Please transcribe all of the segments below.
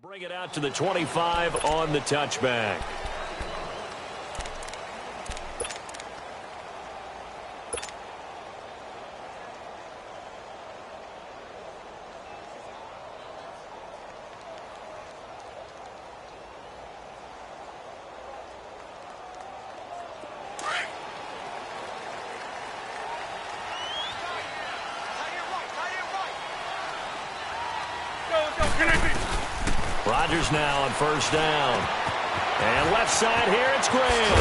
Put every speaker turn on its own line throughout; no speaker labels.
Bring it out to the 25 on the touchback. Rodgers now on first down. And left side here, it's Graham.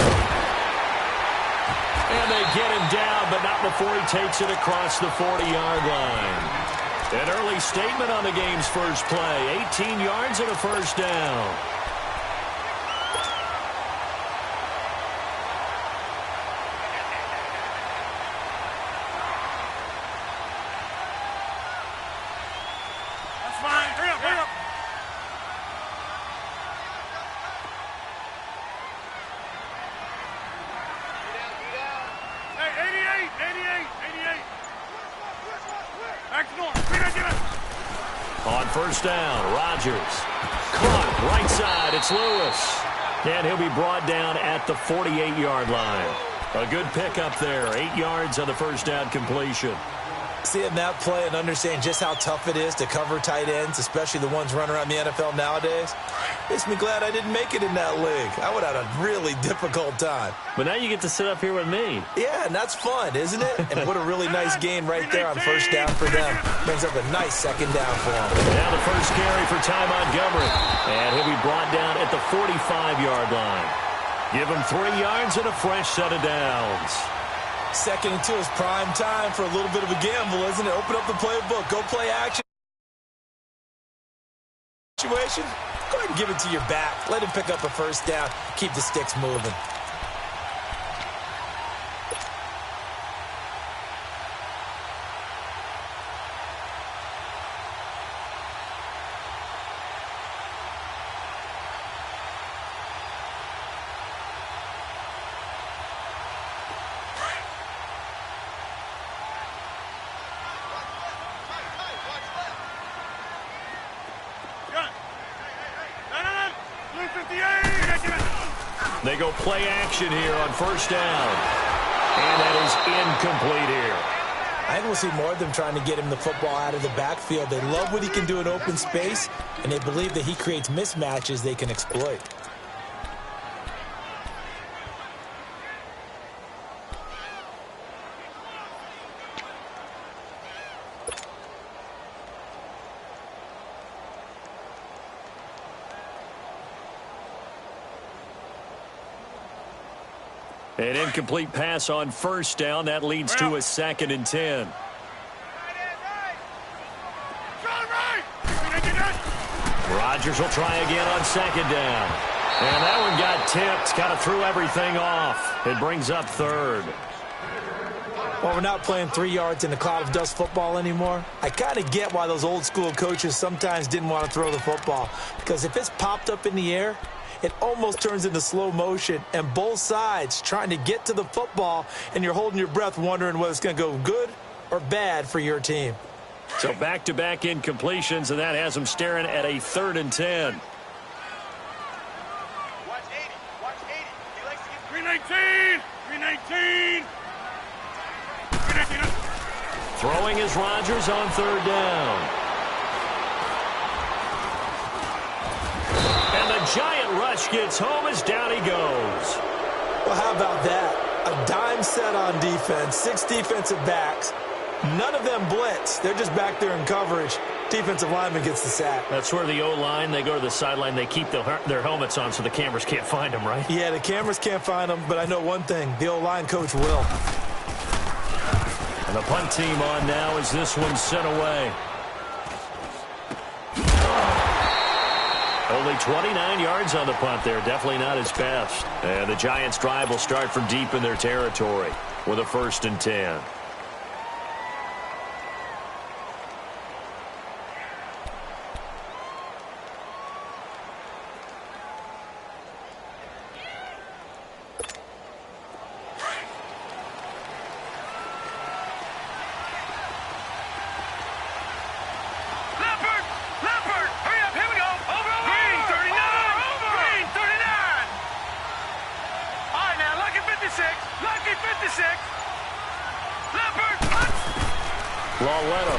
And they get him down, but not before he takes it across the 40-yard line. An early statement on the game's first play. 18 yards and a first down. first down. Rodgers. Caught right side. It's Lewis. And he'll be brought down at the 48-yard line. A good pickup there. 8 yards on the first down completion.
Seeing that play and understanding just how tough it is to cover tight ends, especially the ones running around the NFL nowadays, makes me glad I didn't make it in that league. I would have had a really difficult time.
But now you get to sit up here with me.
Yeah, and that's fun, isn't it? And what a really nice gain right there on first down for them. Brings up a nice second down for them.
Now the first carry for Ty Montgomery. And he'll be brought down at the 45-yard line. Give him 3 yards and a fresh set of downs.
2nd and 2 is prime time for a little bit of a gamble, isn't it? Open up the playbook. Go play action. Situation. Go ahead and give it to your back. Let him pick up a first down. Keep the sticks moving.
They go play action here on first down. And that is incomplete here.
I think we'll see more of them trying to get him the football out of the backfield. They love what he can do in open space, and they believe that he creates mismatches they can exploit.
An incomplete pass on first down. That leads to a 2nd and 10. Rodgers will try again on 2nd down. And that one got tipped. Kind of threw everything off. It brings up 3rd.
Well, we're not playing 3 yards in a cloud of dust football anymore. I kind of get why those old school coaches sometimes didn't want to throw the football. Because if it's popped up in the air, it almost turns into slow motion, and both sides trying to get to the football, and you're holding your breath wondering whether it's going to go good or bad for your team.
So back-to-back incompletions, and that has them staring at a 3rd and 10.
Watch 80. Watch 80. He likes to get 319. 319. 319.
Throwing is Rodgers on 3rd down. Giant rush gets home as down he goes.
Well, how about that? A dime set on defense, 6 defensive backs. None of them blitz. They're just back there in coverage. Defensive lineman gets the sack.
That's where the O-line, they go to the sideline, they keep their helmets on so the cameras can't find them, right?
Yeah, the cameras can't find them, but I know one thing. The O-line coach will.
And the punt team on now as this one's sent away. Only 29 yards on the punt there. Definitely not his best. And the Giants' drive will start from deep in their territory with a 1st and 10.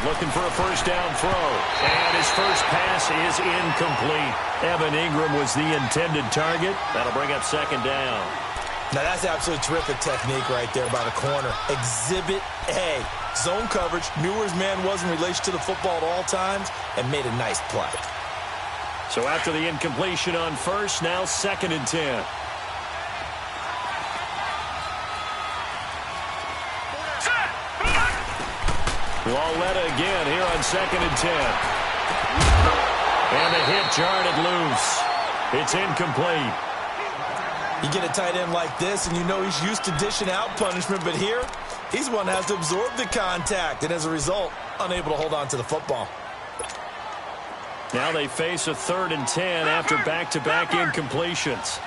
Looking for a first down throw. And his first pass is incomplete. Evan Ingram was the intended target. That'll bring up 2nd down.
Now that's absolutely terrific technique right there by the corner. Exhibit A. Zone coverage. Knew where his man was in relation to the football at all times and made a nice play.
So after the incompletion on first, now 2nd and 10. Lauletta again here on 2nd and 10. And the hit jarred it loose. It's incomplete.
You get a tight end like this, and you know he's used to dishing out punishment, but here, he's one that has to absorb the contact, and as a result, unable to hold on to the football.
Now they face a 3rd and 10 after back-to-back incompletions.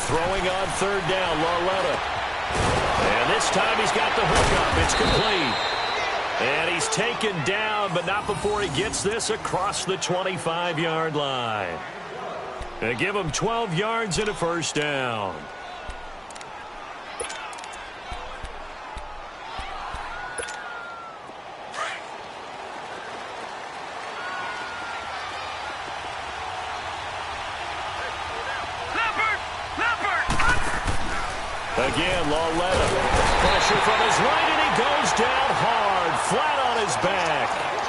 Throwing on third down, Lauletta. And this time he's got the hookup. It's complete. And he's taken down, but not before he gets this across the 25-yard line. They give him 12 yards and a first down. Again, Lauletta. Pressure from his right, and he goes down hard, flat on his back.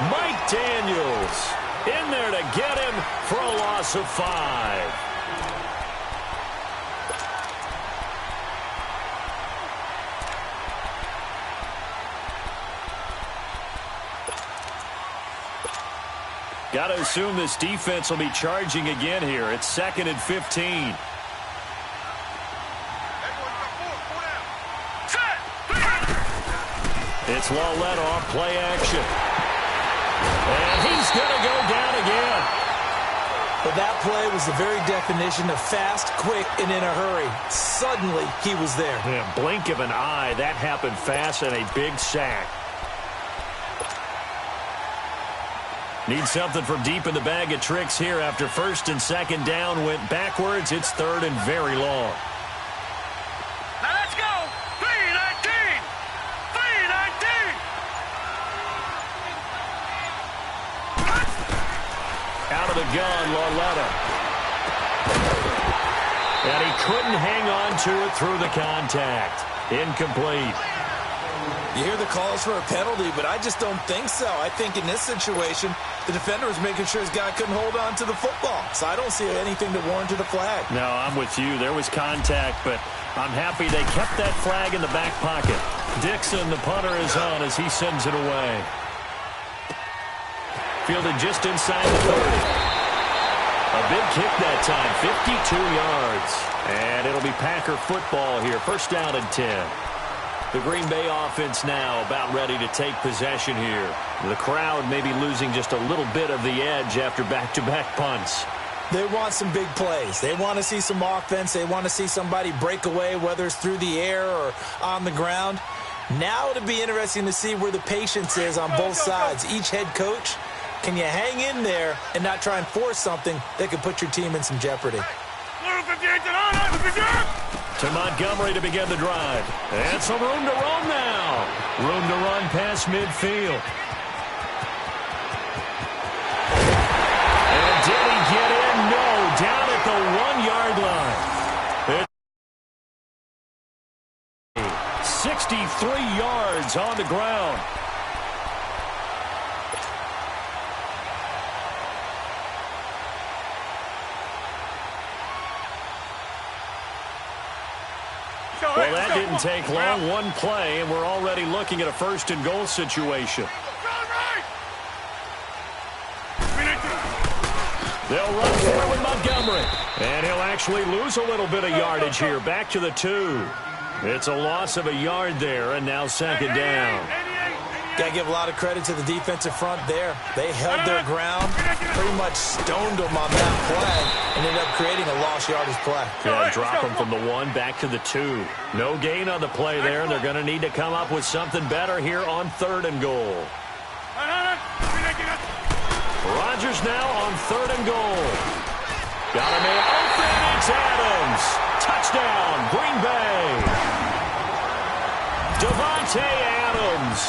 Mike Daniels in there to get him for a loss of 5. Got to assume this defense will be charging again here. It's 2nd and 15. It's Lauletta off play action. And he's going to go down again.
But that play was the very definition of fast, quick, and in a hurry. Suddenly, he was there.
Yeah, blink of an eye. That happened fast and a big sack. Need something from deep in the bag of tricks here after 1st and 2nd down went backwards. It's 3rd and very long.
Now let's go. 3-19. 3-19.
Out of the gun, Lauletta. And he couldn't hang on to it through the contact. Incomplete.
You hear the calls for a penalty, but I just don't think so. I think in this situation, the defender was making sure his guy couldn't hold on to the football. So I don't see anything to warrant a flag.
No, I'm with you. There was contact, but I'm happy they kept that flag in the back pocket. Dixon, the punter, is on as he sends it away. Fielded just inside the 30. A big kick that time, 52 yards. And it'll be Packer football here. 1st down and 10. The Green Bay offense now about ready to take possession here. The crowd may be losing just a little bit of the edge after back-to-back punts.
They want some big plays. They want to see some offense. They want to see somebody break away, whether it's through the air or on the ground. Now it'll be interesting to see where the patience is on both sides. Each head coach, can you hang in there and not try and force something that could put your team in some jeopardy?
To Montgomery to begin the drive. And some room to run now. Room to run past midfield. And did he get in? No. Down at the 1-yard line. 63 yards on the ground. Well, that didn't take long. One play, and we're already looking at a 1st and goal situation. They'll run for it with Montgomery. And he'll actually lose a little bit of yardage here. Back to the 2. It's a loss of a yard there, and now 2nd down.
Got to give a lot of credit to the defensive front there. They held their ground, pretty much stoned them on that play, and ended up creating a lost yardage play.
Yeah, drop them from the 1 back to the 2. No gain on the play there, and they're going to need to come up with something better here on 3rd and goal. Rodgers now on 3rd and goal. Got a man open. It's Adams. Touchdown, Green Bay. Devontae Adams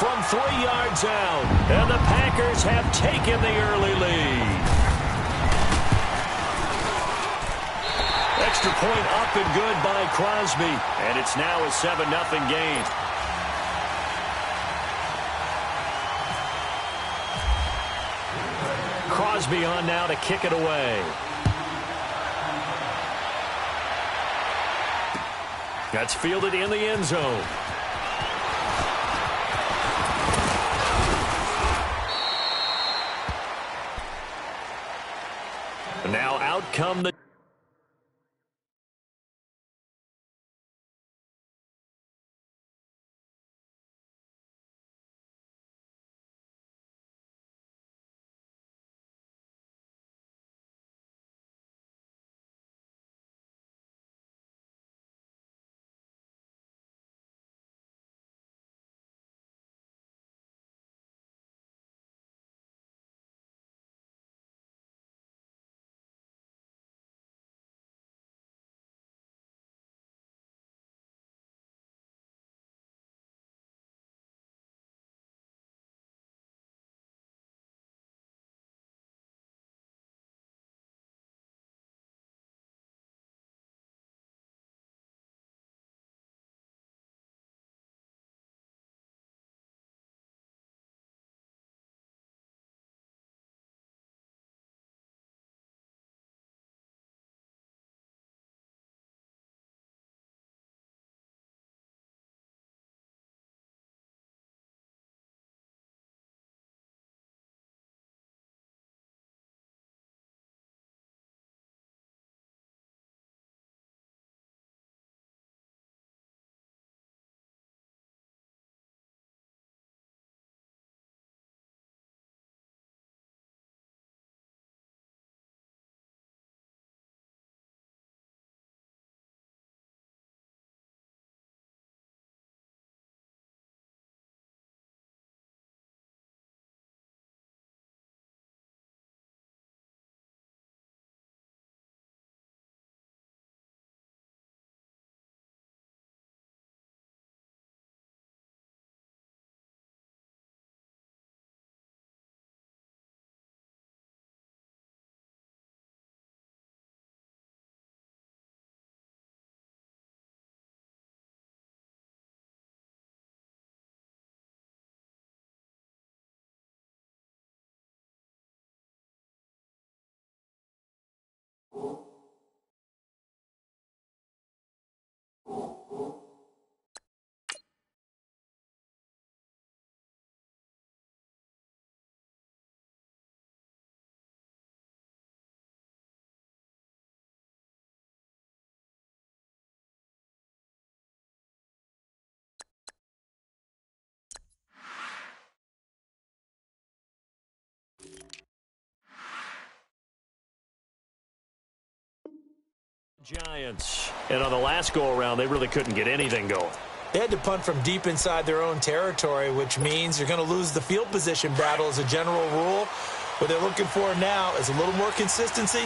from 3 yards out. And the Packers have taken the early lead. Extra point up and good by Crosby. And it's now a 7-0 game. Crosby on now to kick it away. That's fielded in the end zone. Now out come the Giants. And on the last go-around, they really couldn't get anything going.
They had to punt from deep inside their own territory, which means you're going to lose the field position battle as a general rule. What they're looking for now is a little more consistency,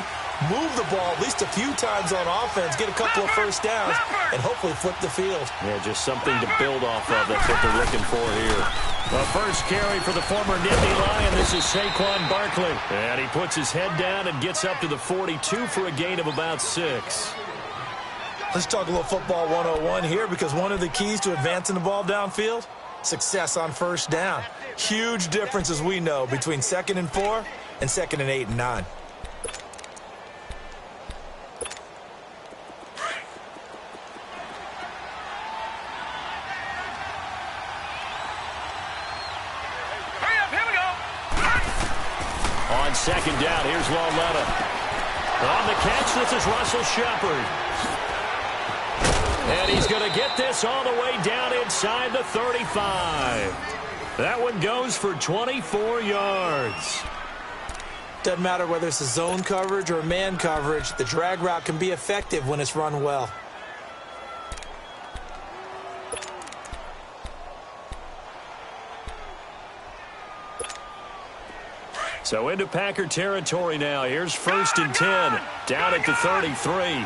move the ball at least a few times on offense, get a couple of first downs, and hopefully flip the field.
Yeah, just something to build off of. That's what they're looking for here. The first carry for the former Nittany Lion. This is Saquon Barkley. And he puts his head down and gets up to the 42 for a gain of about 6.
Let's talk a little football 101 here, because one of the keys to advancing the ball downfield, success on first down. Huge difference, as we know, between 2nd and 4 and 2nd and 8 and 9.
On 2nd down, here's Lauletta. On the catch, this is Russell Shepard. And he's going to get this all the way down inside the 35. That one goes for 24 yards.
Doesn't matter whether it's a zone coverage or man coverage, the drag route can be effective when it's run well.
So into Packer territory now. Here's 1st and 10, down at the 33.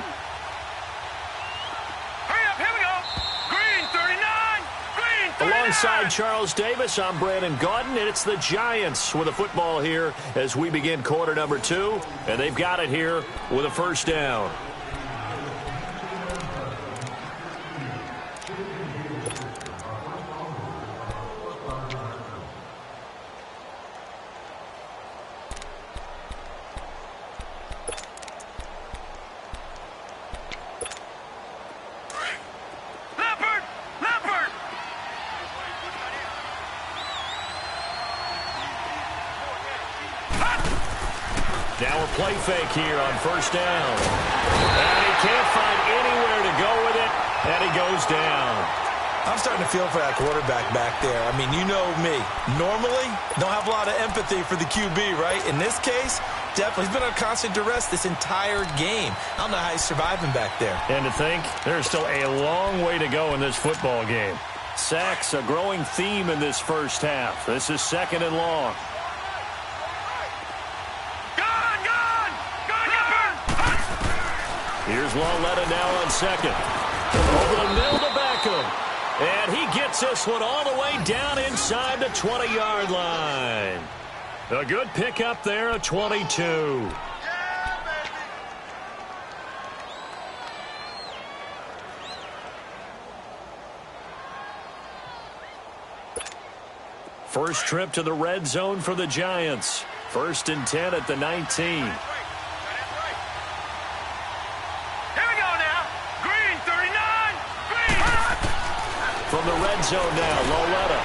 Alongside Charles Davis, I'm Brandon Gaudin, and it's the Giants with a football here as we begin quarter number 2, and they've got it here with a first down. Now a play fake here on first down. And he can't find anywhere to go with it, and he goes down.
I'm starting to feel for that quarterback back there. I mean, you know me. Normally, don't have a lot of empathy for the QB, right? In this case, definitely. He's been on constant duress this entire game. I don't know how he's surviving back there.
And to think, there's still a long way to go in this football game. Sacks, a growing theme in this first half. This is 2nd and long. Here's Lauletta now on 2nd. Over the middle to Beckham. And he gets this one all the way down inside the 20-yard line. A good pickup there at 22. First trip to the red zone for the Giants. 1st and 10 at the 19. From the red zone now, Lauletta.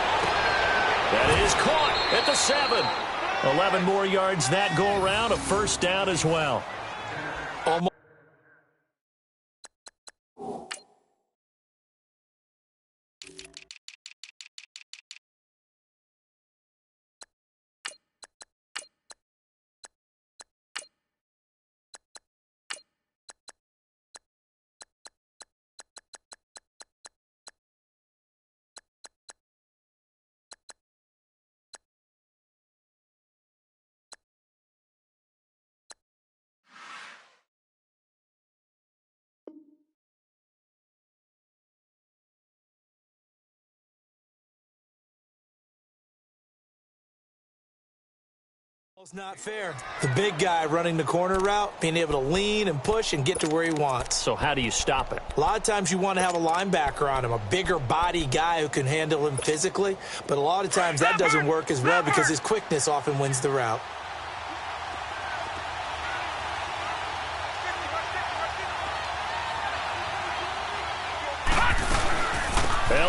That is caught at the 7. 11 more yards that go around, a first down as well. Almost.
It's not fair. The big guy running the corner route, being able to lean and push and get to where he wants.
So how do you stop it?
A lot of times you want to have a linebacker on him, a bigger body guy who can handle him physically. But a lot of times that doesn't work as well because his quickness often wins the route.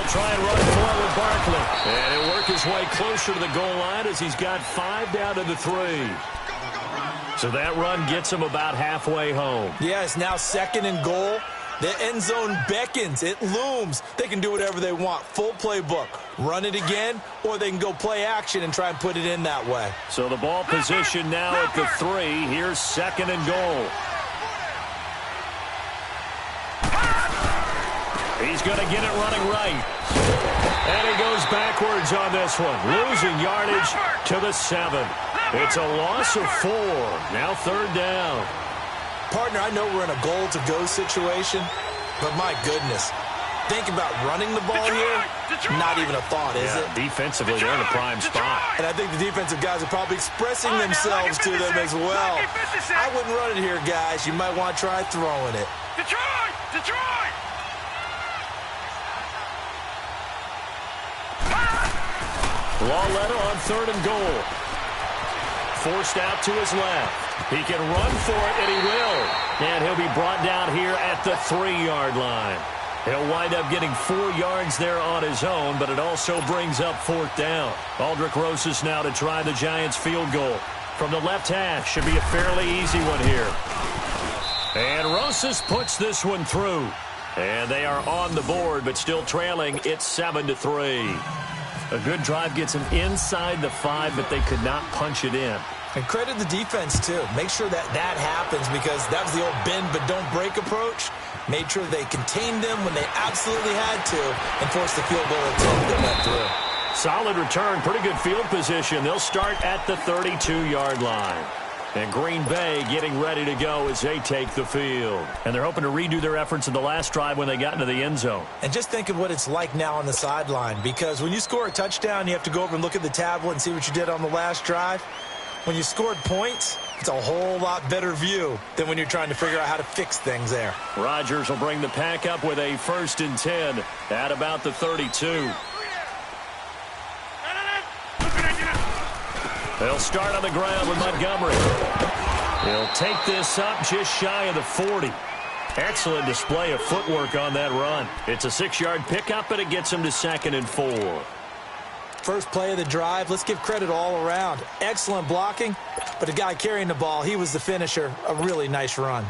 They'll try and run for it with Barkley. And he'll work his way closer to the goal line as he's got 5 down to the 3. So that run gets him about halfway home.
Yeah, it's now 2nd and goal. The end zone beckons. It looms. They can do whatever they want. Full playbook. Run it again, or they can go play action and try and put it in that way.
So the ball position now at the 3. Here's 2nd and goal. He's going to get it running right. And he goes backwards on this one, losing yardage to the 7. It's a loss of 4. Now 3rd down.
Partner, I know we're in a goal-to-go situation, but my goodness. Think about running the ball here. Not even a thought, is it?
Defensively, they're in a prime spot.
And I think the defensive guys are probably expressing themselves to them as well. I wouldn't run it here, guys. You might want to try throwing it.
Detroit! Detroit!
Lawletta on 3rd and goal. Forced out to his left. He can run for it, and he will. And he'll be brought down here at the 3-yard line. He'll wind up getting 4 yards there on his own, but it also brings up 4th down. Aldrich Rosas now to try the Giants' field goal. From the left hash, should be a fairly easy one here. And Rosas puts this one through. And they are on the board, but still trailing. It's 7-3. A good drive gets them inside the 5, but they could not punch it in.
And credit the defense, too. Make sure that happens, because that was the old bend but don't break approach. Made sure they contained them when they absolutely had to and forced the field goal attempt that went through.
Solid return, pretty good field position. They'll start at the 32-yard line. And Green Bay getting ready to go as they take the field. And they're hoping to redo their efforts in the last drive when they got into the end zone.
And just think of what it's like now on the sideline, because when you score a touchdown, you have to go over and look at the tablet and see what you did on the last drive. When you scored points, it's a whole lot better view than when you're trying to figure out how to fix things there.
Rodgers will bring the pack up with a 1st and 10 at about the 32. They'll start on the ground with Montgomery. He'll take this up just shy of the 40. Excellent display of footwork on that run. It's a 6-yard pickup, and it gets him to 2nd and 4.
First play of the drive, let's give credit all around. Excellent blocking, but the guy carrying the ball, he was the finisher. A really nice run.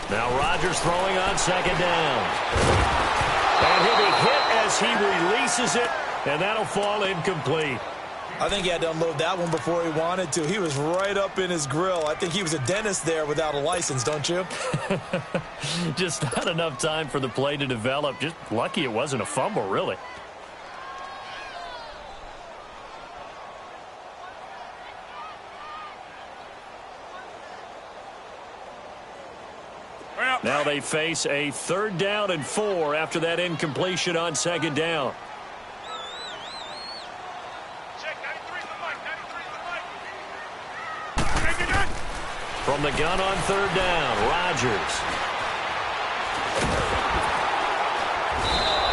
Now Rodgers throwing on 2nd down. And he'll be hit as he releases it, and that'll fall incomplete.
I think he had to unload that one before he wanted to. He was right up in his grill. I think he was a dentist there without a license, don't you?
Just not enough time for the play to develop. Just lucky it wasn't a fumble, really. Now they face a 3rd down and 4 after that incompletion on 2nd down. From the gun on 3rd down, Rodgers.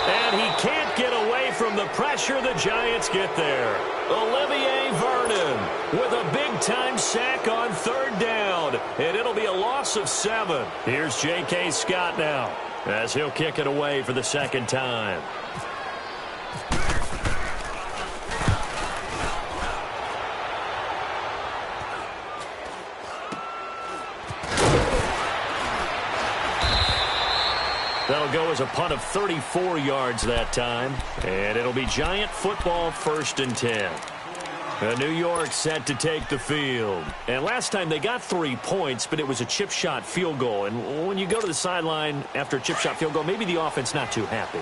And he can't get away from the pressure. The Giants get there. Olivier Vernon with a big-time sack on 3rd down. And it'll be a loss of 7. Here's J.K. Scott now as he'll kick it away for the 2nd time. That'll go as a punt of 34 yards that time. And it'll be Giant football 1st and 10. New York set to take the field. And last time they got 3 points, but it was a chip shot field goal. And when you go to the sideline after a chip shot field goal, maybe the offense not too happy.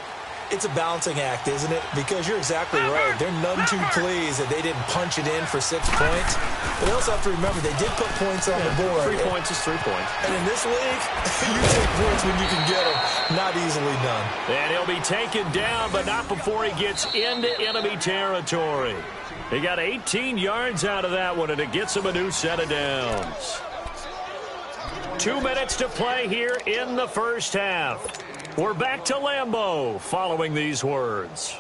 It's a balancing act, isn't it? Because you're exactly right. They're none too pleased that they didn't punch it in for 6 points. But they also have to remember they did put points on the board.
3 points is 3 points.
And in this league, you take points when you can get them. Not easily done.
And he'll be taken down, but not before he gets into enemy territory. He got 18 yards out of that one, and it gets him a new set of downs. 2 minutes to play here in the first half. We're back to Lambeau following these words.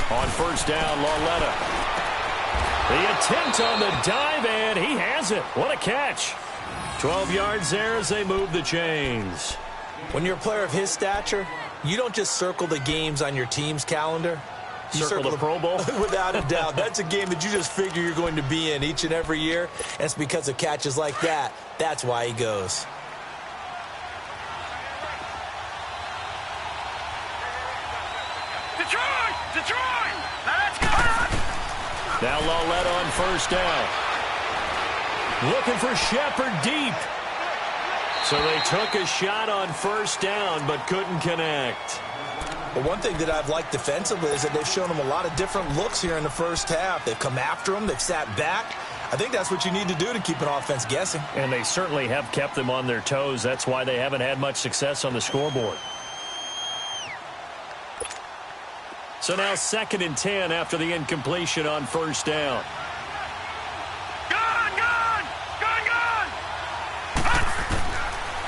On first down, Lauletta. The attempt on the dive, and he has it. What a catch. 12 yards there as they move the chains.
When you're a player of his stature, you don't just circle the games on your team's calendar. You
circle the Pro Bowl?
Without a doubt. That's a game that you just figure you're going to be in each and every year. And it's because of catches like that. That's why he goes.
Detroit! Let's go!
Now Lauletta on first down. Looking for Shepard deep. So they took a shot on first down but couldn't connect.
Well, one thing that I've liked defensively is that they've shown him a lot of different looks here in the first half. They've come after him. They've sat back. I think that's what you need to do to keep an offense guessing.
And they certainly have kept them on their toes. That's why they haven't had much success on the scoreboard. So now 2nd and 10 after the incompletion on first down.
Gone!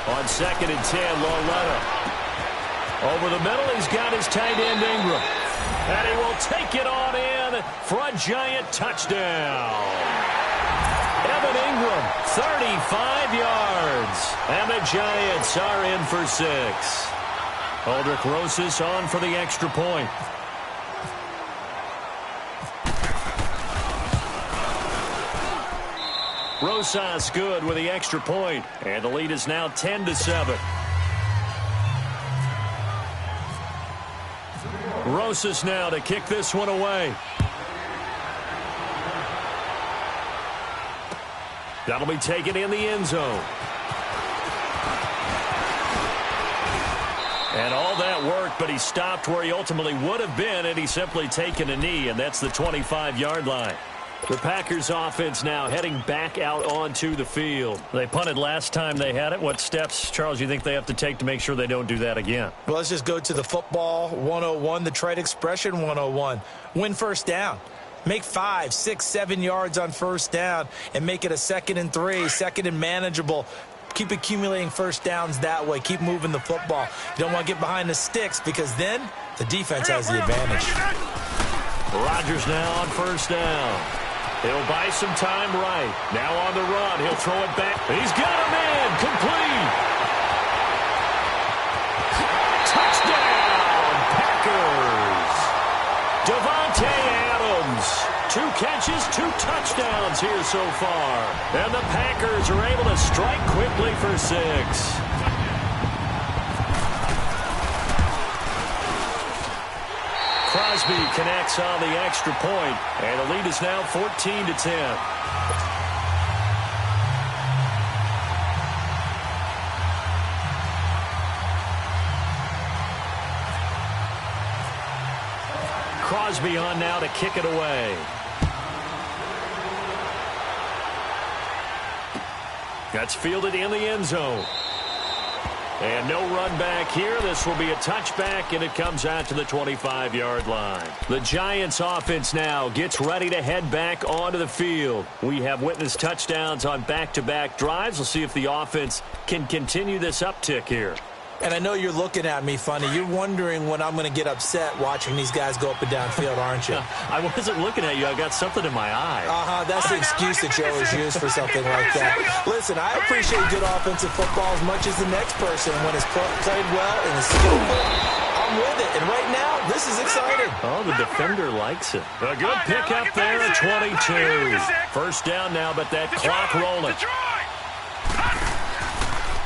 On 2nd and 10, Lauletta. Over the middle, he's got his tight end Ingram. And he will take it on in for a giant touchdown. Evan Ingram, 35 yards. And the Giants are in for 6. Aldrich Rosas on for the extra point. Rosas good with the extra point, and the lead is now 10-7. Rosas now to kick this one away. That'll be taken in the end zone. And all that worked, but he stopped where he ultimately would have been had he simply taken a knee, and that's the 25-yard line. The Packers offense now heading back out onto the field. They punted last time they had it. What steps, Charles, you think they have to take to make sure they don't do that again?
Well, let's just go to the football 101, the trade expression 101. Win first down. Make 5, 6, 7 yards on first down and make it a 2nd and 3, 2nd and manageable. Keep accumulating first downs that way. Keep moving the football. You don't want to get behind the sticks because then the defense has the advantage.
Rodgers now on first down. He'll buy some time right. Now on the run. He'll throw it back. He's got a man. Complete. Touchdown, Packers. Devontae Adams. 2 catches, 2 touchdowns here so far. And the Packers are able to strike quickly for 6. Crosby connects on the extra point, and the lead is now 14-10. Crosby on now to kick it away. That's fielded in the end zone. And no run back here. This will be a touchback, and it comes out to the 25-yard line. The Giants offense now gets ready to head back onto the field. We have witnessed touchdowns on back-to-back drives. We'll see if the offense can continue this uptick here.
And I know you're looking at me funny. You're wondering when I'm going to get upset watching these guys go up and down field, aren't you?
I wasn't looking at you. I got something in my eye.
That's the excuse that you always use for something like that. Listen, I appreciate good offensive football as much as the next person. When it's played well and it's skillful, I'm with it. And right now, this is exciting.
Oh, the defender likes it. A good pick up there at 22. First down now, but that clock rolling.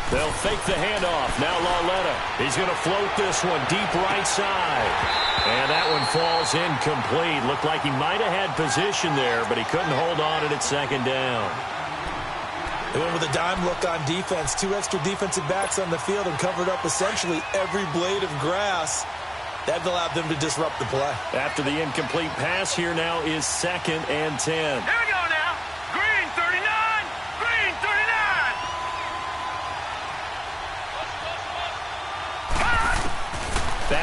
They'll fake the handoff. Now Lauletta. He's going to float this one deep right side. And that one falls incomplete. Looked like he might have had position there, but he couldn't hold on it at 2nd down.
They went with a dime look on defense. 2 extra defensive backs on the field and covered up essentially every blade of grass. That allowed them to disrupt the play.
After the incomplete pass, here now is 2nd and 10.
Here we go now. Green 39. Green 39.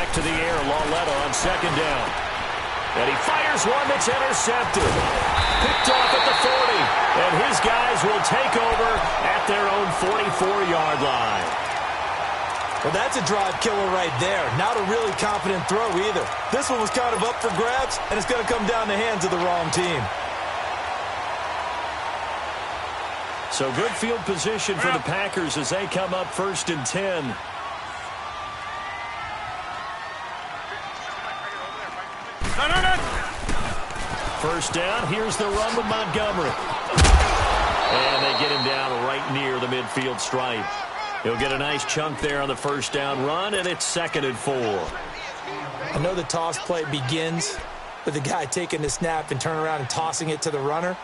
back to the air. Lauletta on second down. And he fires one that's intercepted. Picked off at the 40. And his guys will take over at their own 44-yard line.
Well, that's a drive killer right there. Not a really confident throw either. This one was kind of up for grabs, and it's going to come down the hands of the wrong team.
So good field position for the Packers as they come up 1st and 10. First down, here's the run with Montgomery. And they get him down right near the midfield stripe. He'll get a nice chunk there on the first down run, and it's 2nd and 4.
I know the toss play begins with the guy taking the snap and turning around and tossing it to the runner.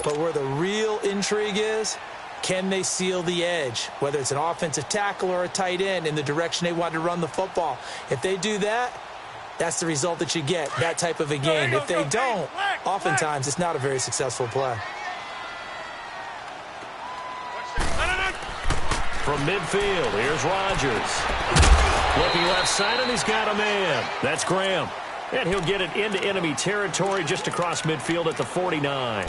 But where the real intrigue is, can they seal the edge, whether it's an offensive tackle or a tight end, in the direction they want to run the football? If they do that, that's the result that you get, that type of a game. If they don't, oftentimes it's not a very successful play.
From midfield, here's Rodgers. Looking left side, and he's got a man. That's Graham. And he'll get it into enemy territory just across midfield at the 49.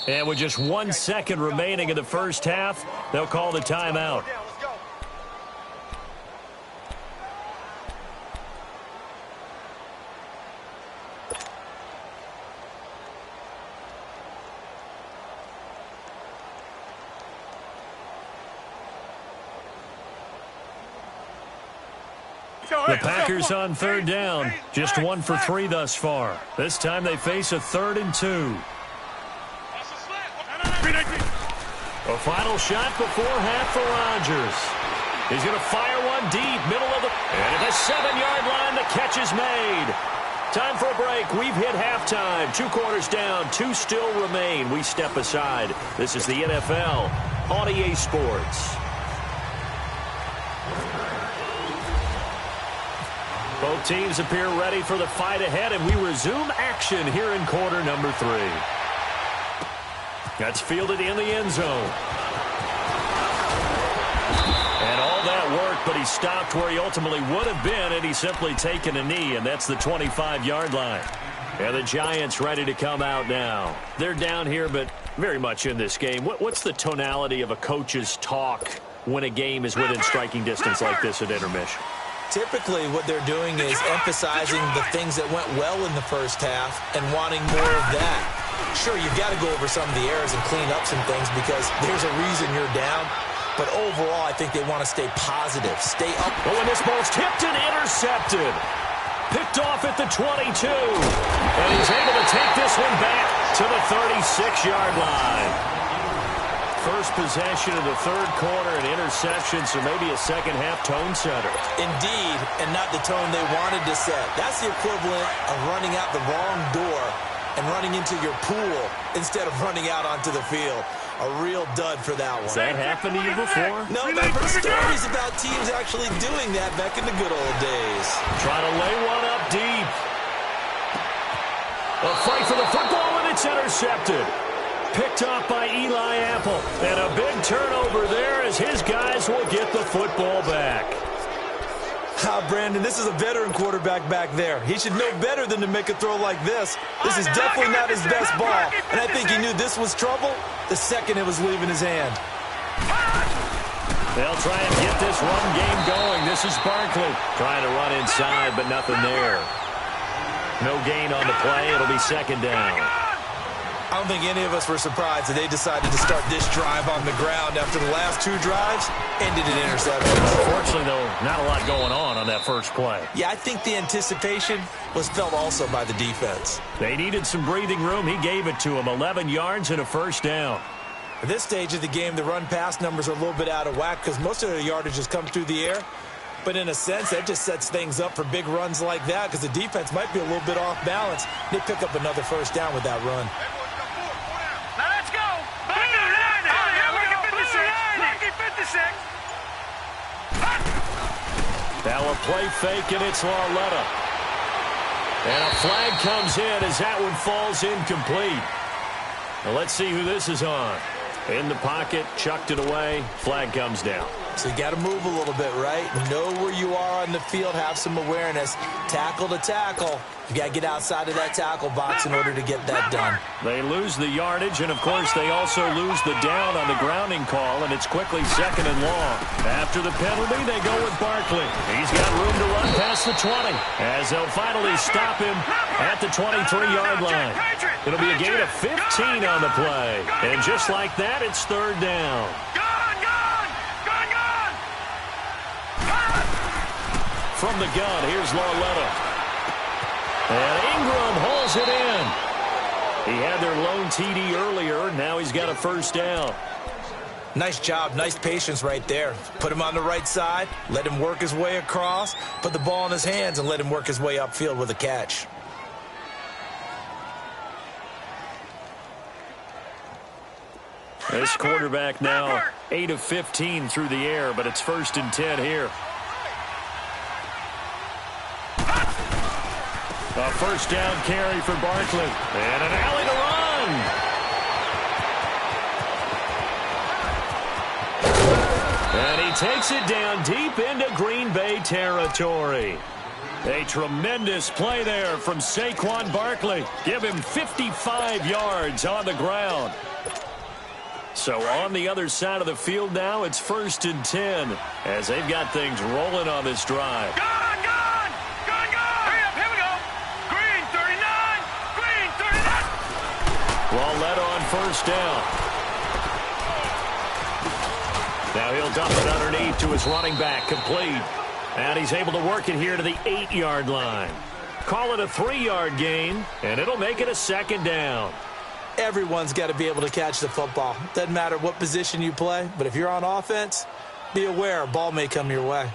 And with just 1 second remaining in the first half, they'll call the timeout. The Packers on 3rd down, just 1 for 3 thus far. This time they face a 3rd and 2. A final shot before half for Rodgers. He's going to fire one deep, middle of the... And at the 7-yard line, the catch is made. Time for a break. We've hit halftime. 2 quarters down, 2 still remain. We step aside. This is the NFL on EA Sports. Both teams appear ready for the fight ahead, and we resume action here in quarter number 3. That's fielded in the end zone. And all that work, but he stopped where he ultimately would have been, and he's simply taken a knee, and that's the 25-yard line. And the Giants ready to come out now. They're down here, but very much in this game. What's the tonality of a coach's talk when a game is within striking distance like this at intermission?
Typically, what they're doing is emphasizing the things that went well in the first half and wanting more of that. Sure, you've got to go over some of the errors and clean up some things because there's a reason you're down. But overall, I think they want to stay positive, stay up.
Oh, and this ball's tipped and intercepted. Picked off at the 22. And he's able to take this one back to the 36-yard line. First possession of the 3rd quarter, an interception, so maybe a second-half tone setter.
Indeed, and not the tone they wanted to set. That's the equivalent of running out the wrong door and running into your pool instead of running out onto the field. A real dud for that one.
Has that happened to you before?
No, but I've heard stories about teams actually doing that back in the good old days.
Trying to lay one up deep. A fight for the football, and it's intercepted. Picked off by Eli Apple. And a big turnover there as his guys will get the football back.
Brandon, this is a veteran quarterback back there. He should know better than to make a throw like this. This is definitely not his best ball. And I think he knew this was trouble the second it was leaving his hand.
They'll try and get this run game going. This is Barkley trying to run inside, but nothing there. No gain on the play. It'll be 2nd down.
I don't think any of us were surprised that they decided to start this drive on the ground after the last 2 drives ended in interceptions.
Fortunately, though, not a lot going on that first play.
Yeah, I think the anticipation was felt also by the defense.
They needed some breathing room. He gave it to them. 11 yards and a first down.
At this stage of the game, the run-pass numbers are a little bit out of whack because most of their yardage has come through the air. But in a sense, that just sets things up for big runs like that because the defense might be a little bit off balance. They pick up another first down with that run.
Now a play fake, and it's Lauletta. And a flag comes in as that one falls incomplete. Now let's see who this is on. In the pocket, chucked it away, flag comes down.
So you got to move a little bit, right? Know where you are on the field, have some awareness. Tackle to tackle. You got to get outside of that tackle box in order to get that done.
They lose the yardage, and, of course, they also lose the down on the grounding call, and it's quickly 2nd and long. After the penalty, they go with Barkley. He's got room to run past the 20, as they'll finally stop him at the 23-yard line. It'll be a gain of 15 on the play, and just like that, it's 3rd down. From the gun, here's Lauletta. And Ingram hauls it in. He had their lone TD earlier. Now he's got a 1st down.
Nice job. Nice patience right there. Put him on the right side. Let him work his way across. Put the ball in his hands and let him work his way upfield with a catch.
This quarterback now 8 of 15 through the air, but it's 1st and 10 here. A 1st down carry for Barkley. And an alley to run. And he takes it down deep into Green Bay territory. A tremendous play there from Saquon Barkley. Give him 55 yards on the ground. So on the other side of the field now, it's 1st and 10 as they've got things rolling on this drive. Lauletta on 1st down. Now he'll dump it underneath to his running back, complete. And he's able to work it here to the 8-yard line. Call it a 3-yard gain, and it'll make it a 2nd down.
Everyone's got to be able to catch the football. Doesn't matter what position you play, but if you're on offense, be aware a ball may come your way.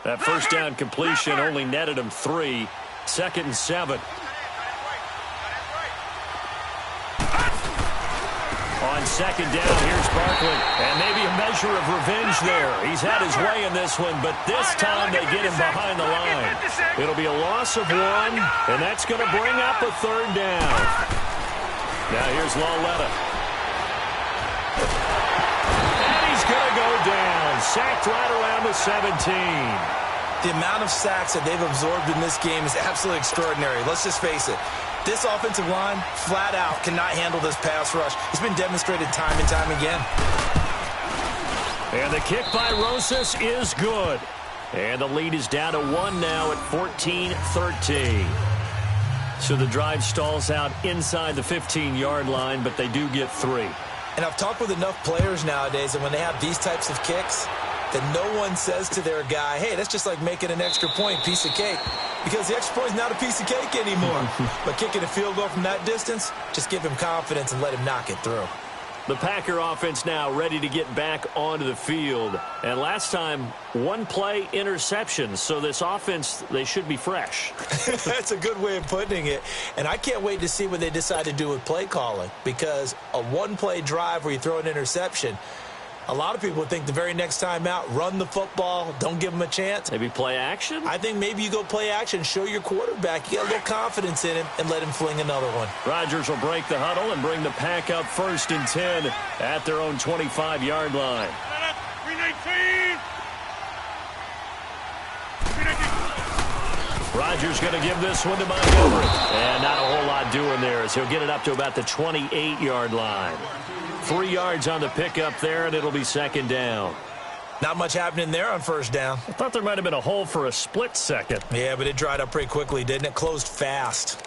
That 1st down completion only netted him 3. 2nd and 7. On 2nd down, here's Barkley. And maybe a measure of revenge there. He's had his way in this one, but this time they get him behind the line. It'll be a loss of 1, and that's going to bring up a 3rd down. Now here's Lauletta. And he's going to go down. Sacked right around the 17.
The amount of sacks that they've absorbed in this game is absolutely extraordinary. Let's just face it. This offensive line, flat out, cannot handle this pass rush. It's been demonstrated time and time again.
And the kick by Rosas is good. And the lead is down to 1 now at 14-13. So the drive stalls out inside the 15-yard line, but they do get 3.
And I've talked with enough players nowadays that when they have these types of kicks, that no one says to their guy, hey, that's just like making an extra point, piece of cake. Because the extra point is not a piece of cake anymore. But kicking a field goal from that distance, just give him confidence and let him knock it through.
The Packer offense now ready to get back onto the field. And last time, 1 play interception. So this offense, they should be fresh.
That's a good way of putting it. And I can't wait to see what they decide to do with play calling. Because a 1-play drive where you throw an interception, a lot of people would think the very next time out, run the football, don't give him a chance.
Maybe play action?
I think maybe you go play action, show your quarterback. You got a little confidence in him, and let him fling another one.
Rodgers will break the huddle and bring the Pack up 1st and 10 at their own 25-yard line.
319.
Rodgers going to give this one to Montgomery. And not a whole lot doing there as he'll get it up to about the 28-yard line. 3 yards on the pickup there, and it'll be 2nd down.
Not much happening there on 1st down.
I thought there might have been a hole for a split second.
Yeah, but it dried up pretty quickly, didn't it? Closed fast.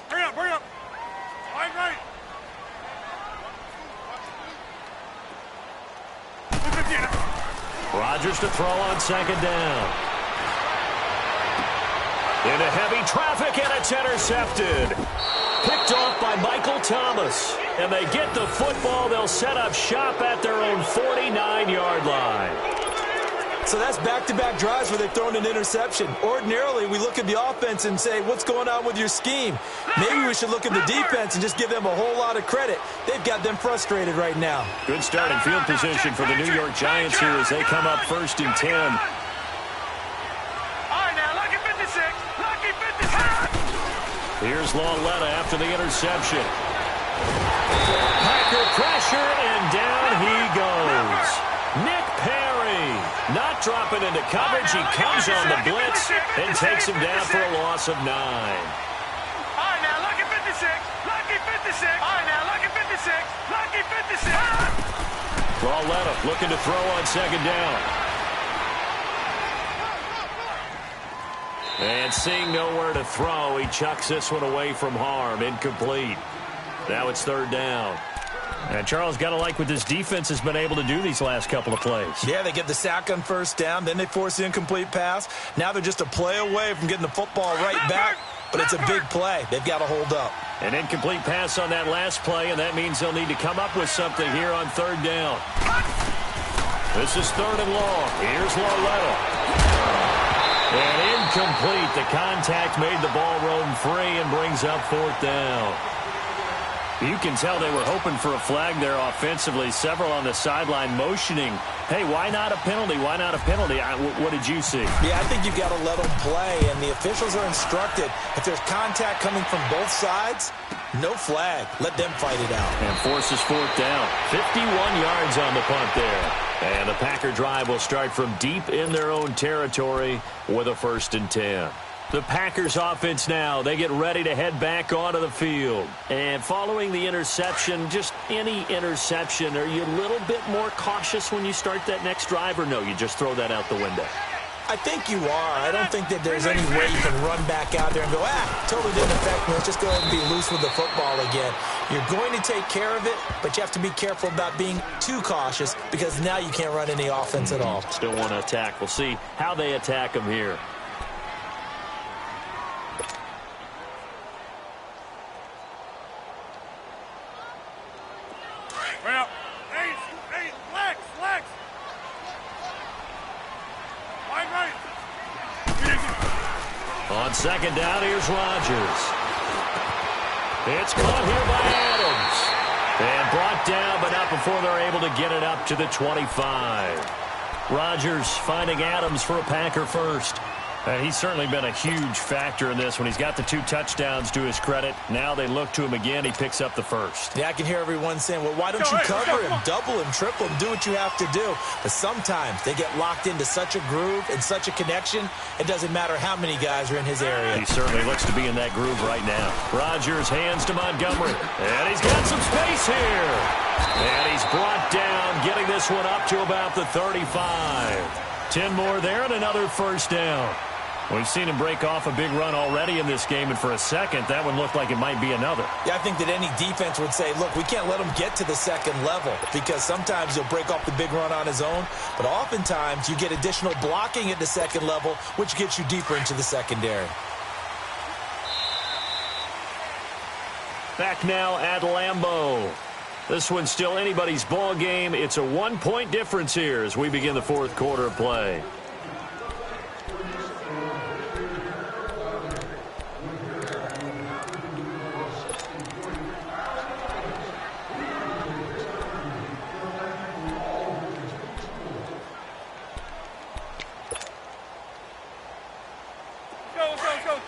Hurry up. Right.
Rodgers to throw on 2nd down. Into heavy traffic, and it's intercepted. Picked off by Michael Thomas. And they get the football. They'll set up shop at their own 49-yard line.
So that's back-to-back drives where they've thrown an interception. Ordinarily, we look at the offense and say, what's going on with your scheme? Maybe we should look at the defense and just give them a whole lot of credit. They've got them frustrated right now.
Good starting field position for the New York Giants here as they come up 1st and 10.
All right, now, lucky 56. Lucky 56.
Here's Lauletta after the interception. Packer pressure, and down he goes. Nick Perry not dropping into coverage. He comes on the blitz and takes him down for a loss of 9.
All right, now, lucky 56. Lucky 56. All right, now, lucky 56. Lucky 56.
Lauletta looking to throw on 2nd down. And seeing nowhere to throw, he chucks this one away from harm. Incomplete. Now it's 3rd down. And Charles, got to like what this defense has been able to do these last couple of plays.
Yeah, they get the sack on 1st down, then they force the incomplete pass. Now they're just a play away from getting the football right back, but it's a big play. They've got to hold up.
An incomplete pass on that last play, and that means they'll need to come up with something here on 3rd down. This is 3rd and long. Here's Lauletta. And incomplete. The contact made the ball roam free and brings up 4th down. You can tell they were hoping for a flag there offensively. Several on the sideline motioning, hey, why not a penalty? Why not a penalty? What did you see?
Yeah, I think you've got to let them play, and the officials are instructed. If there's contact coming from both sides, no flag. Let them fight it out.
And forces 4th down. 51 yards on the punt there. And the Packer drive will start from deep in their own territory with a 1st and 10. The Packers offense now, they get ready to head back onto the field. And following the interception, just any interception, are you a little bit more cautious when you start that next drive, or no, you just throw that out the window?
I think you are. I don't think that there's any way you can run back out there and go, totally didn't affect me. Let's just go ahead and be loose with the football again. You're going to take care of it, but you have to be careful about being too cautious because now you can't run any offense at all.
Still want to attack. We'll see how they attack them here.
Well, hey, Lex. Wide right.
On 2nd down, here's Rodgers. It's caught here by Adams. And brought down, but not before they're able to get it up to the 25. Rodgers finding Adams for a Packer first. He's certainly been a huge factor in this when he's got the 2 touchdowns to his credit. Now they look to him again. He picks up the first.
Yeah, I can hear everyone saying, well, why don't you cover him, double him, triple him, do what you have to do. But sometimes they get locked into such a groove and such a connection, it doesn't matter how many guys are in his area.
He certainly looks to be in that groove right now. Rodgers hands to Montgomery. And he's got some space here. And he's brought down, getting this one up to about the 35. 10 more there and another 1st down. We've seen him break off a big run already in this game, and for a second, that one looked like it might be another.
Yeah, I think that any defense would say, look, we can't let him get to the 2nd level because sometimes he'll break off the big run on his own, but oftentimes you get additional blocking at the 2nd level, which gets you deeper into the secondary.
Back now at Lambeau. This one's still anybody's ball game. It's a 1-point difference here as we begin the 4th quarter of play.
Go.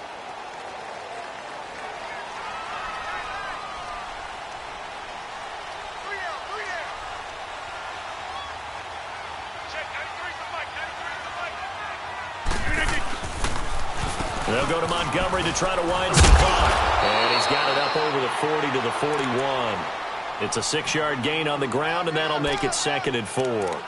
They'll go to Montgomery to try to wind some clock. And he's got it up over the 40 to the 41. It's a 6-yard gain on the ground, and that'll make it 2nd and 4.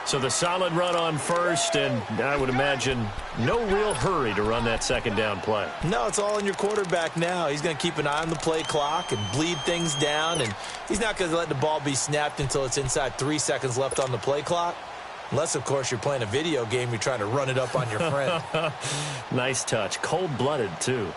So the solid run on 1st, and I would imagine no real hurry to run that 2nd down play.
No, it's all in your quarterback now. He's going to keep an eye on the play clock and bleed things down, and he's not going to let the ball be snapped until it's inside 3 seconds left on the play clock. Unless, of course, you're playing a video game, you're trying to run it up on your friend.
Nice touch. Cold-blooded, too.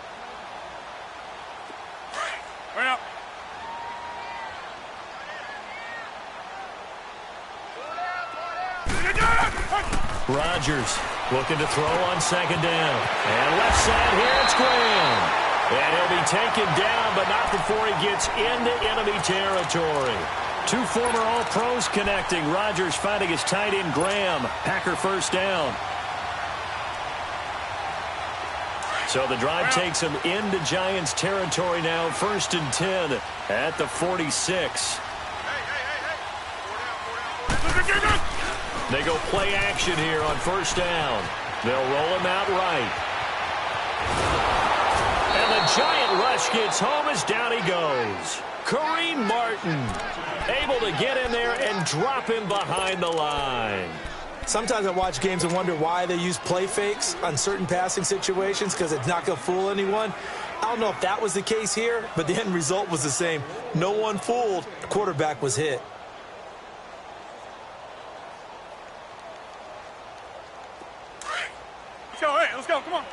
Rodgers looking to throw on second down. And left side here, it's Graham. And he'll be taken down, but not before he gets into enemy territory. Two former All-Pros connecting. Rodgers finding his tight end, Graham. Packer first down. So the drive takes him into Giants territory now. 1st and 10 at the 46. They go play action here on 1st down. They'll roll him out right. And the Giant rush gets home as down he goes. Kareem Martin able to get in there and drop him behind the line.
Sometimes I watch games and wonder why they use play fakes on certain passing situations because it's not going to fool anyone. I don't know if that was the case here, but the end result was the same. No one fooled. The quarterback was hit.
Let's go, hey, let's go, come on.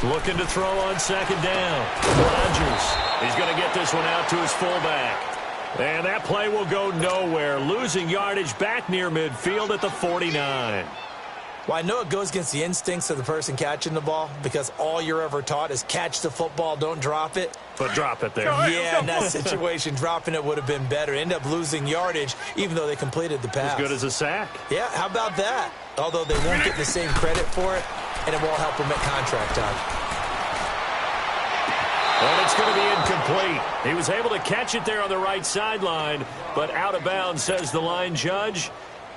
Looking to throw on second down. Rodgers. He's going to get this one out to his fullback. And that play will go nowhere. Losing yardage back near midfield at the 49.
Well, I know it goes against the instincts of the person catching the ball because all you're ever taught is catch the football, don't drop it.
But drop it there.
Yeah, in that situation, dropping it would have been better. End up losing yardage, even though they completed the pass.
As good as a sack.
Yeah, how about that? Although they won't get the same credit for it, and it won't help them at contract time.
And it's going to be incomplete. He was able to catch it there on the right sideline, but out of bounds, says the line judge.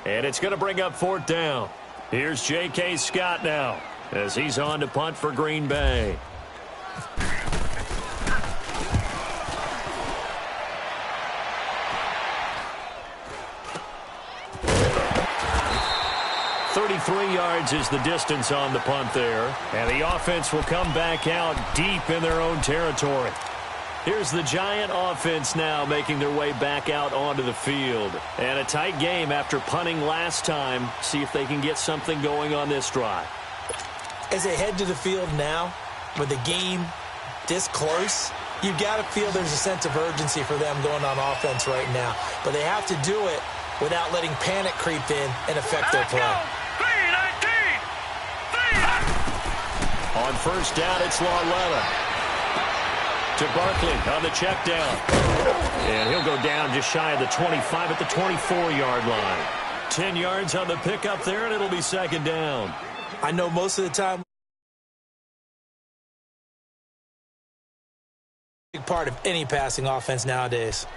And it's going to bring up 4th down. Here's J.K. Scott now as he's on to punt for Green Bay. .33 yards is the distance on the punt there. And the offense will come back out deep in their own territory. Here's the Giant offense now making their way back out onto the field. And a tight game after punting last time. See if they can get something going on this drive.
As they head to the field now, with the game this close, you've got to feel there's a sense of urgency for them going on offense right now. But they have to do it without letting panic creep in and affect their play.
On 1st down, it's Lauletta. To Barkley on the check down. And he'll go down just shy of the 25 at the 24-yard line. 10 yards on the pickup there, and it'll be 2nd down.
I know most of the time, big part of any passing offense nowadays.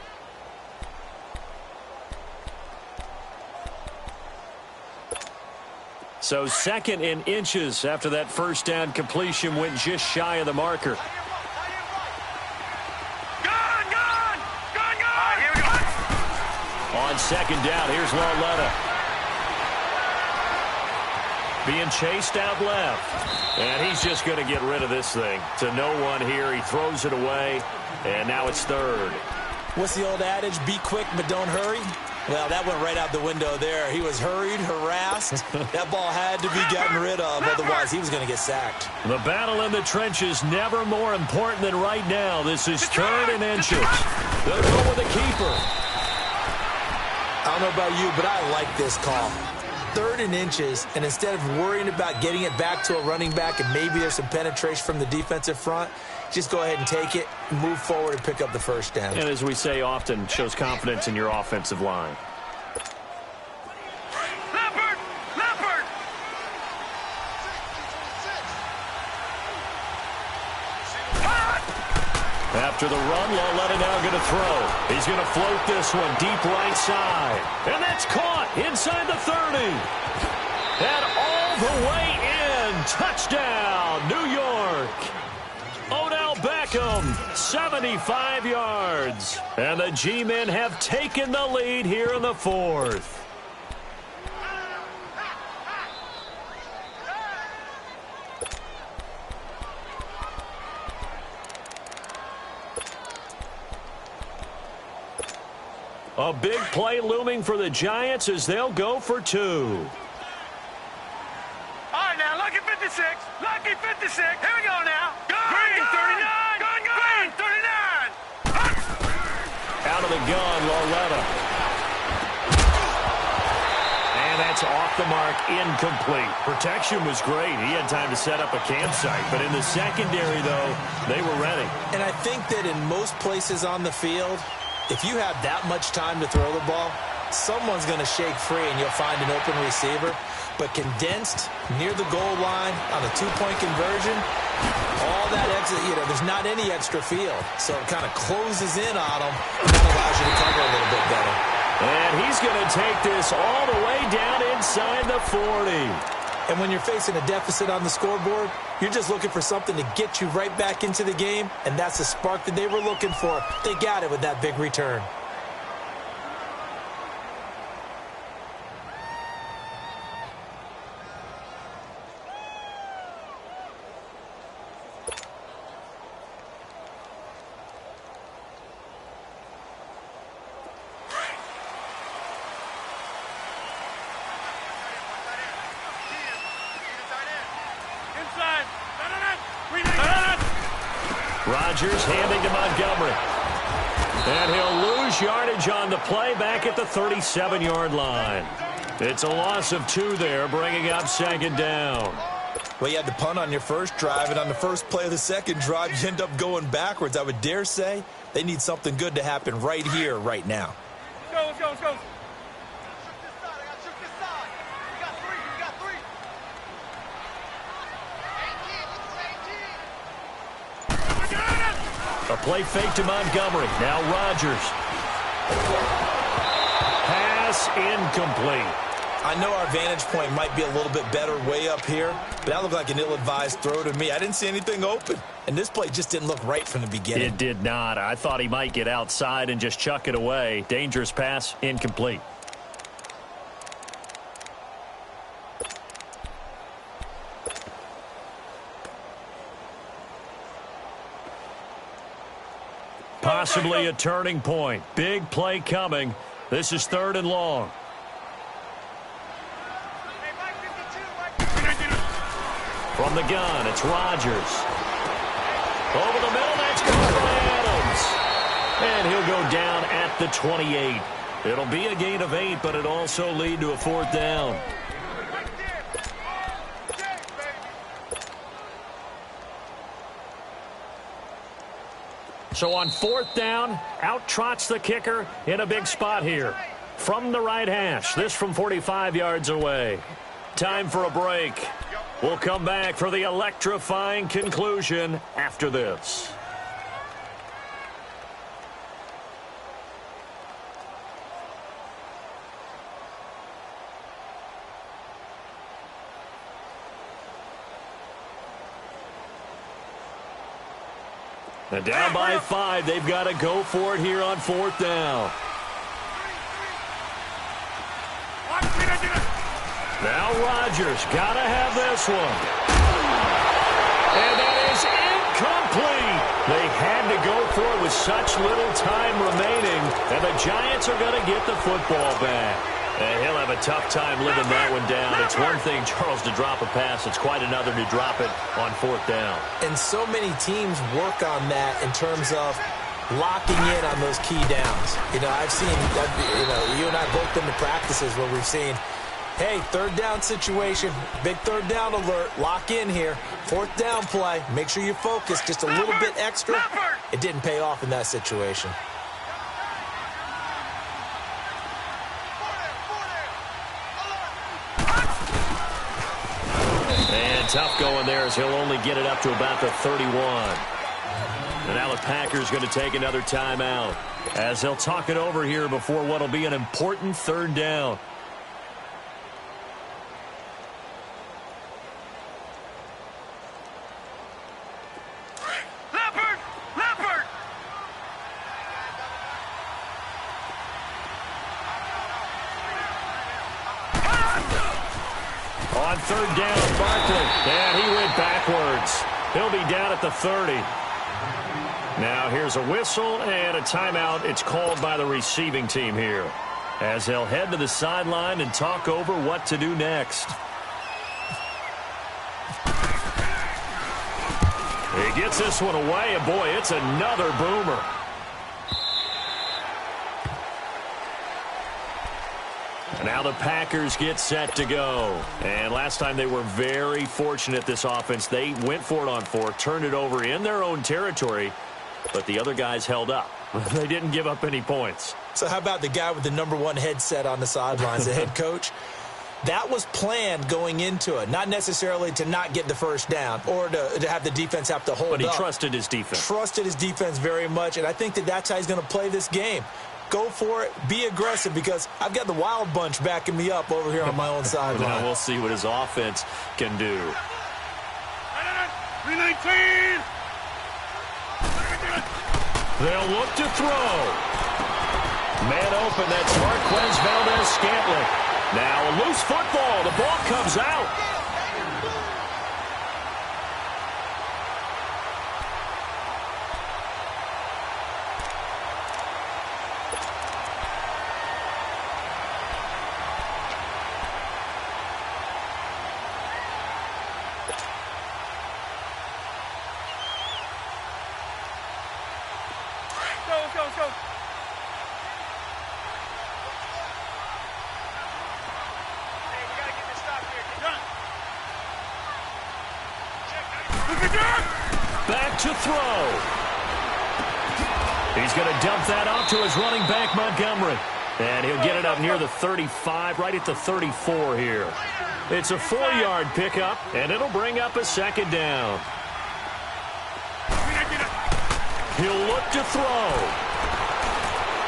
So 2nd and inches after that 1st down completion went just shy of the marker. On 2nd down, here's Lauletta. Being chased out left. And he's just going to get rid of this thing. To no one here. He throws it away. And now it's 3rd.
What's the old adage? Be quick, but don't hurry. Well, that went right out the window there. He was hurried, harassed. That ball had to be gotten rid of. Otherwise, he was going to get sacked.
The battle in the trenches never more important than right now. This is 3rd and inches. They'll go with the keeper.
I don't know about you, but I like this call. 3rd and inches, and instead of worrying about getting it back to a running back and maybe there's some penetration from the defensive front, just go ahead and take it, move forward, and pick up the 1st down.
And as we say often, shows confidence in your offensive line. After the run, Lauletta now going to throw. He's going to float this one deep right side. And that's caught inside the 30. And all the way in. Touchdown, New York. Odell Beckham, 75 yards. And the G-men have taken the lead here in the 4th. A big play looming for the Giants as they'll go for 2.
All right, now, lucky 56. Lucky 56. Here we go now. Green 39. Green 39.
Out out of the gun, Loretta. And that's off the mark, incomplete. Protection was great. He had time to set up a campsite. But in the secondary, though, they were ready.
And I think that in most places on the field, if you have that much time to throw the ball, someone's going to shake free and you'll find an open receiver. But condensed near the goal line on a two-point conversion, all that exit, there's not any extra field. So it kind of closes in on them, and that allows you to cover a little bit better.
And he's going to take this all the way down inside the 40.
And when you're facing a deficit on the scoreboard, you're just looking for something to get you right back into the game, and that's the spark that they were looking for. They got it with that big return.
Rodgers handing to Montgomery. And he'll lose yardage on the play back at the 37-yard line. It's a loss of 2 there, bringing up second down.
Well, you had to punt on your first drive, and on the first play of the second drive, you end up going backwards. I would dare say they need something good to happen right here, right now.
Let's go, let's go, let's go.
A play fake to Montgomery. Now Rodgers. Pass incomplete.
I know our vantage point might be a little bit better way up here, but that looked like an ill-advised throw to me. I didn't see anything open, and this play just didn't look right from the beginning.
It did not. I thought he might get outside and just chuck it away. Dangerous pass, incomplete. Possibly a turning point. Big play coming. This is 3rd and long. From the gun, it's Rodgers. Over the middle, that's caught by Adams. And he'll go down at the 28. It'll be a gain of 8, but it also lead to a 4th down. So on 4th down, out trots the kicker in a big spot here. From the right hash, this from 45 yards away. Time for a break. We'll come back for the electrifying conclusion after this. And down by 5, they've got to go for it here on 4th down. Now Rodgers got to have this one. And that is incomplete. They had to go for it with such little time remaining, and the Giants are going to get the football back. And he'll have a tough time living that one down. It's one thing, Charles, to drop a pass. It's quite another to drop it on 4th down.
And so many teams work on that in terms of locking in on those key downs. I've seen, you and I both been to practices where we've seen, hey, 3rd down situation, big 3rd down alert, lock in here, 4th down play, make sure you focus just a little bit extra. It didn't pay off in that situation.
And tough going there as he'll only get it up to about the 31. And now the Packers going to take another timeout as they'll talk it over here before what will be an important 3rd down. On 3rd down, Barkley. And he went backwards. He'll be down at the 30. Now here's a whistle and a timeout. It's called by the receiving team here, as they'll head to the sideline and talk over what to do next. He gets this one away, and boy, it's another boomer. Now the Packers get set to go. And last time they were very fortunate, this offense. They went for it on 4, turned it over in their own territory, but the other guys held up. They didn't give up any points.
So how about the guy with the #1 headset on the sidelines, the head coach? That was planned going into it, not necessarily to not get the first down or to have the defense have to hold up.
But he trusted his defense.
Trusted his defense very much, and I think that's how he's going to play this game. Go for it. Be aggressive, because I've got the wild bunch backing me up over here on my own sideline.
Now we'll see what his offense can do.
319.
They'll look to throw. Man open, that's Marquez Valdez-Scantling. Now a loose football. The ball comes out.
Let's go, let's go. Hey, we gotta get this stop here. Get done.
Back to throw. He's going to dump that off to his running back, Montgomery. And he'll get it up near the 35, right at the 34 here. It's a 4-yard pickup, and it'll bring up a second down. He'll look to throw.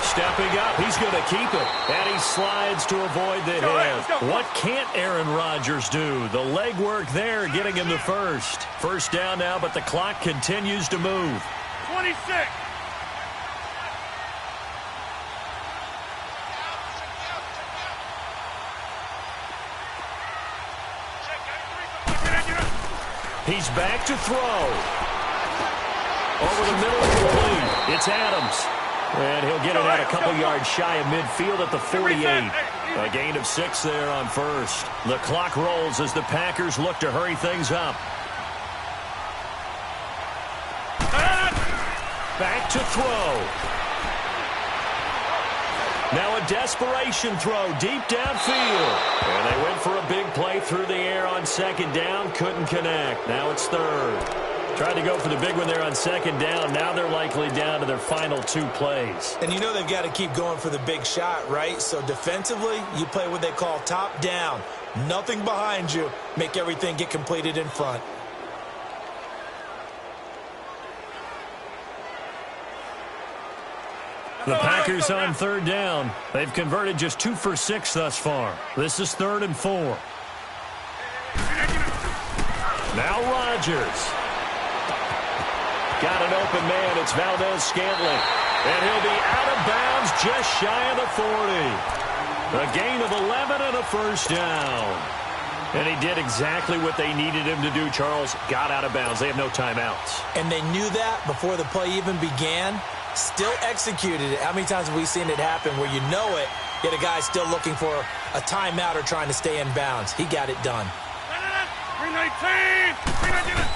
Stepping up, he's going to keep it. And he slides to avoid the hit. What can't Aaron Rodgers do? The legwork there getting him the first. First down now, but the clock continues to move.
26.
He's back to throw. Over the middle, complete. It's Adams. And he'll get it out a couple yards shy of midfield at the 48. A gain of 6 there on first. The clock rolls as the Packers look to hurry things up. Back to throw. Now a desperation throw deep downfield. And they went for a big play through the air on second down. Couldn't connect. Now it's third. Tried to go for the big one there on second down. Now they're likely down to their final 2 plays.
And you know they've got to keep going for the big shot, right? So defensively, you play what they call top down. Nothing behind you. Make everything get completed in front.
The Packers on third down. They've converted just 2 for 6 thus far. This is 3rd and 4. Now Rodgers. Got an open man. It's Valdez-Scantling. And he'll be out of bounds just shy of the 40. A gain of 11 and a first down. And he did exactly what they needed him to do, Charles. Got out of bounds. They have no timeouts.
And they knew that before the play even began. Still executed it. How many times have we seen it happen where you know it, yet a guy's still looking for a timeout or trying to stay in bounds? He got it done.
319. 319.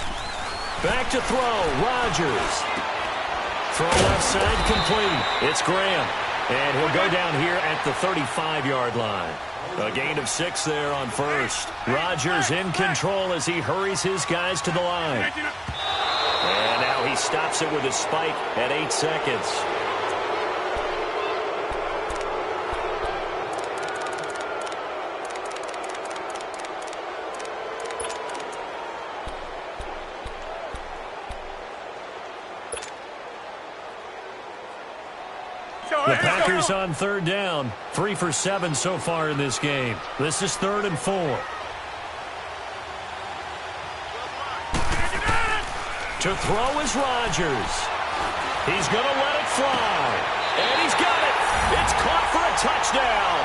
Back to throw. Rodgers. Throw left side complete. It's Graham. And he'll go down here at the 35-yard line. A gain of 6 there on first. Rodgers in control as he hurries his guys to the line. And now he stops it with a spike at 8 seconds. The Packers on third down. 3 for 7 so far in this game. This is 3rd and 4. To throw is Rodgers. He's going to let it fly. And he's got it. It's caught for a touchdown.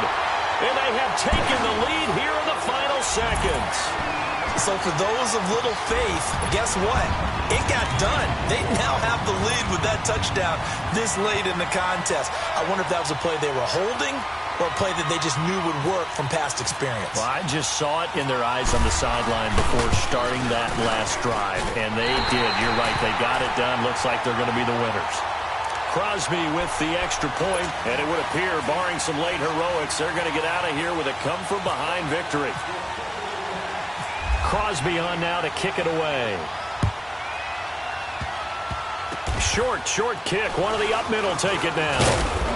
And they have taken the lead here in the final seconds.
So for those of little faith, guess what? It got done. They now have the lead with that touchdown this late in the contest. I wonder if that was a play they were holding or a play that they just knew would work from past experience.
Well, I just saw it in their eyes on the sideline before starting that last drive, and they did. You're right. They got it done. Looks like they're going to be the winners. Crosby with the extra point, and it would appear, barring some late heroics, they're going to get out of here with a come-from-behind victory. Crosby on now to kick it away. Short kick. One of the up middle take it now.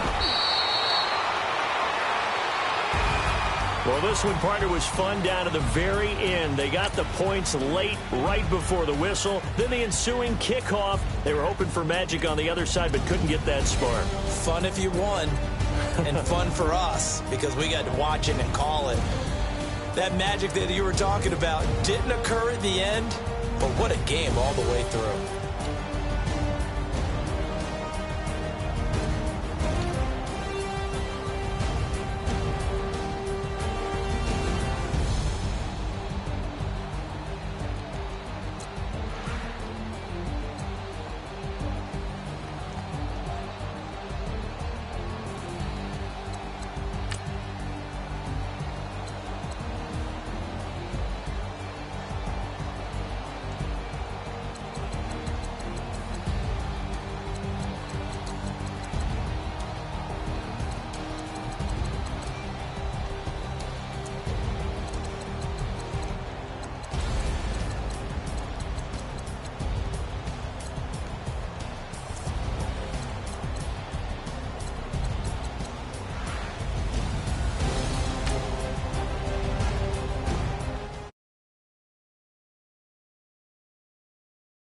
Well, this one, partner, was fun down to the very end. They got the points late, right before the whistle. Then the ensuing kickoff. They were hoping for magic on the other side, but couldn't get that spark.
Fun if you won, and fun for us, because we got to watch it and call it. That magic that you were talking about didn't occur at the end, but what a game all the way through.